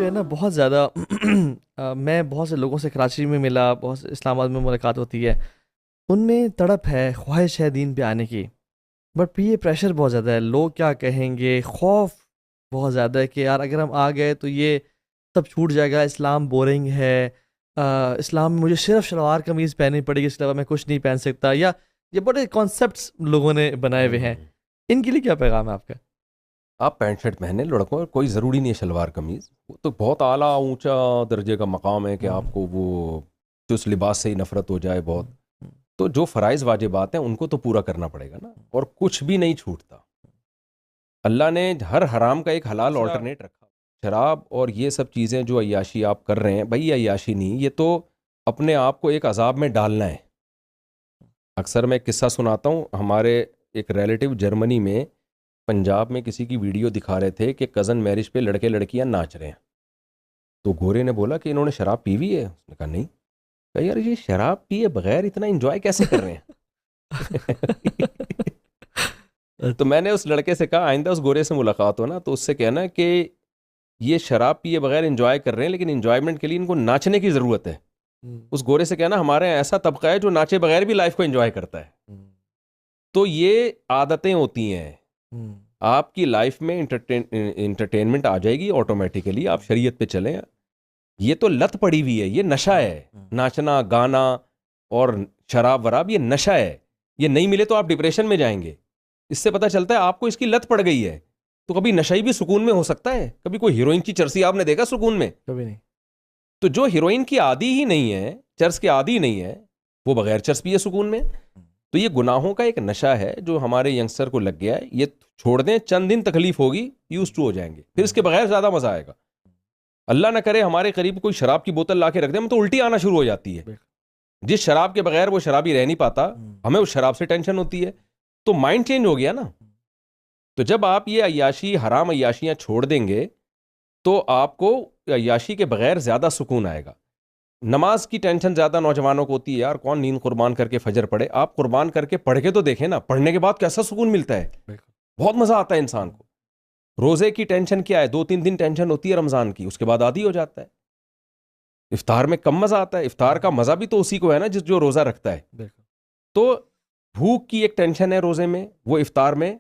ہے نا بہت زیادہ میں بہت سے لوگوں سے کراچی میں ملا، بہت سے اسلام آباد میں ملاقات ہوتی ہے، ان میں تڑپ ہے، خواہش ہے دین پہ آنے کی، بٹ پہ یہ پریشر بہت زیادہ ہے، لوگ کیا کہیں گے، خوف بہت زیادہ ہے کہ یار اگر ہم آ گئے تو یہ سب چھوٹ جائے گا، اسلام بورنگ ہے، اسلام میں مجھے صرف شلوار قمیض پہننی پڑے گی، اس کے علاوہ میں کچھ نہیں پہن سکتا، یا یہ بڑے کانسیپٹس لوگوں نے بنائے ہوئے ہیں، ان کے لیے کیا پیغام ہے آپ کا؟ آپ پینٹ شرٹ پہنے لڑکوں، کوئی ضروری نہیں ہے شلوار قمیض، وہ تو بہت اعلیٰ اونچا درجے کا مقام ہے کہ آپ کو وہ اس لباس سے ہی نفرت ہو جائے بہت. تو جو فرائض واجبات ہیں ان کو تو پورا کرنا پڑے گا نا، اور کچھ بھی نہیں چھوٹتا. اللہ نے ہر حرام کا ایک حلال آلٹرنیٹ رکھا. شراب اور یہ سب چیزیں جو عیاشی آپ کر رہے ہیں، بھائی عیاشی نہیں، یہ تو اپنے آپ کو ایک عذاب میں ڈالنا ہے. اکثر میں ایک قصہ سناتا ہوں. ہمارے ایک ریلیٹیو جرمنی میں پنجاب میں کسی کی ویڈیو دکھا رہے تھے کہ کزن میرج پہ لڑکے لڑکیاں ناچ رہے ہیں. تو گورے نے بولا کہ انہوں نے شراب پی ہوئی ہے؟ اس نے کہا نہیں. کہا یار یہ شراب پیے بغیر اتنا انجوائے کیسے کر رہے ہیں؟ تو میں نے اس لڑکے سے کہا آئندہ اس گورے سے ملاقات ہو نا تو اس سے کہنا کہ یہ شراب پیے بغیر انجوائے کر رہے ہیں، لیکن انجوائمنٹ کے لیے ان کو ناچنے کی ضرورت ہے. اس گورے سے کہنا ہمارے یہاں ایسا طبقہ ہے جو ناچے بغیر بھی لائف کو انجوائے کرتا ہے. تو یہ عادتیں ہوتی ہیں. آپ کی لائف میں انٹرٹینمنٹ آ جائے گی آٹومیٹیکلی، آپ شریعت پہ چلیں. یہ تو لت پڑی ہوئی ہے، یہ نشہ ہے. ناچنا گانا اور شراب وراب یہ نشہ ہے. یہ نہیں ملے تو آپ ڈپریشن میں جائیں گے. اس سے پتہ چلتا ہے آپ کو اس کی لت پڑ گئی ہے. تو کبھی نشئی بھی سکون میں ہو سکتا ہے؟ کبھی کوئی ہیروئن کی چرسی آپ نے دیکھا سکون میں؟ کبھی نہیں. تو جو ہیروئن کی عادی ہی نہیں ہے، چرس کی عادی نہیں ہے، وہ بغیر چرس پیے سکون میں. تو یہ گناہوں کا ایک نشہ ہے جو ہمارے ینگسٹر کو لگ گیا ہے. یہ چھوڑ دیں، چند دن تکلیف ہوگی، یوز ٹو ہو جائیں گے، پھر اس کے بغیر زیادہ مزہ آئے گا. اللہ نہ کرے ہمارے قریب کوئی شراب کی بوتل لا کے رکھ دے، ہم تو الٹی آنا شروع ہو جاتی ہے. جس شراب کے بغیر وہ شرابی رہ نہیں پاتا، ہمیں اس شراب سے ٹینشن ہوتی ہے. تو مائنڈ چینج ہو گیا نا. تو جب آپ یہ عیاشی، حرام عیاشیاں چھوڑ دیں گے تو آپ کو عیاشی کے بغیر زیادہ سکون آئے گا. نماز کی ٹینشن زیادہ نوجوانوں کو ہوتی ہے، یار کون نیند قربان کر کے فجر پڑھے. آپ قربان کر کے پڑھ کے تو دیکھیں نا، پڑھنے کے بعد کیسا سکون ملتا ہے، بہت مزہ آتا ہے انسان کو. روزے کی ٹینشن کیا ہے؟ 2-3 دن ٹینشن ہوتی ہے رمضان کی، اس کے بعد عادی ہو جاتا ہے. افطار میں کم مزہ آتا ہے، افطار کا مزہ بھی تو اسی کو ہے نا جو روزہ رکھتا ہے. تو بھوک کی ایک ٹینشن ہے روزے میں، وہ افطار میں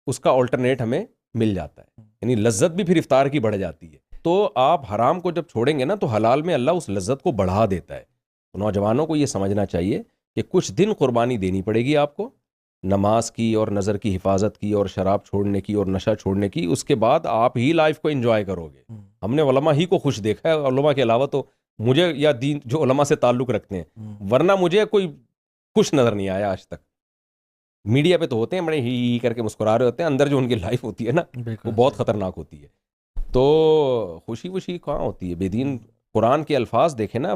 اس کا آلٹرنیٹ ہمیں مل جاتا ہے، یعنی لذت بھی پھر افطار کی بڑھ جاتی ہے. تو آپ حرام کو جب چھوڑیں گے نا تو حلال میں اللہ اس لذت کو بڑھا دیتا ہے. تو نوجوانوں کو یہ سمجھنا چاہیے کہ کچھ دن قربانی دینی پڑے گی آپ کو، نماز کی اور نظر کی حفاظت کی اور شراب چھوڑنے کی اور نشہ چھوڑنے کی. اس کے بعد آپ ہی لائف کو انجوائے کرو گے. ہم نے علماء ہی کو خوش دیکھا ہے، علماء کے علاوہ تو مجھے یا دین جو علماء سے تعلق رکھتے ہیں، ورنہ مجھے کوئی خوش نظر نہیں آیا آج تک. میڈیا پہ تو ہوتے ہیں بڑے ہی کر کے مسکرا رہے ہوتے ہیں، اندر جو ان کی لائف ہوتی ہے نا وہ بہت خطرناک ہوتی ہے. تو خوشی خوشی کہاں ہوتی ہے بے دین. قرآن کے الفاظ دیکھیں نا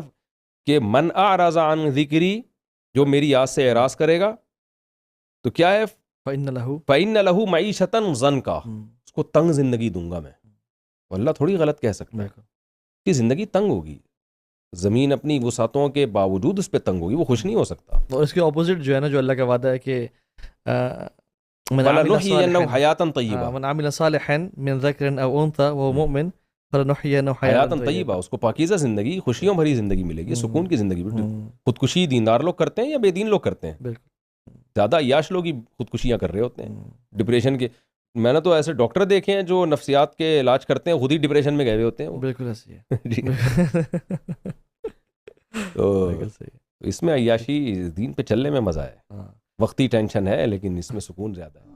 کہ من اعرض عن ذکری، جو میری یاد سے اعراض کرے گا تو کیا ہے، فإن لہ معیشۃ ضنکا، اس کو تنگ زندگی دوں گا میں. اللہ تھوڑی غلط کہہ سکتا ہے کہ زندگی تنگ ہوگی، زمین اپنی وسعتوں کے باوجود اس پہ تنگ ہوگی، وہ خوش نہیں ہو سکتا. اور اس کے اپوزٹ جو ہے نا، جو اللہ کا وعدہ ہے کہ وَلَنُحْيِيَنَّهُ حَيَاةً طَيِّبَةً، من عمل صالحا من ذکر او انثى وهو مؤمن فلنحيينه حیاتاً طیبہ، اس کو پاکیزہ زندگی، خوشیوں بھری زندگی ملے گی، سکون کی زندگی. خودکشی دیندار لوگ کرتے ہیں یا بے دین لوگ کرتے ہیں؟ زیادہ عیاش لوگ ہی خودکشیاں کر رہے ہوتے ہیں. ڈپریشن کے میں نے تو ایسے ڈاکٹر دیکھے ہیں جو نفسیات کے علاج کرتے ہیں، خود ہی ڈپریشن میں گئے ہوئے ہوتے ہیں. بالکل ایسے ہی ہے. تو اس میں عیاشی دین پہ چلنے میں مزہ ہے. وقتی ٹینشن ہے لیکن اس میں سکون زیادہ ہے.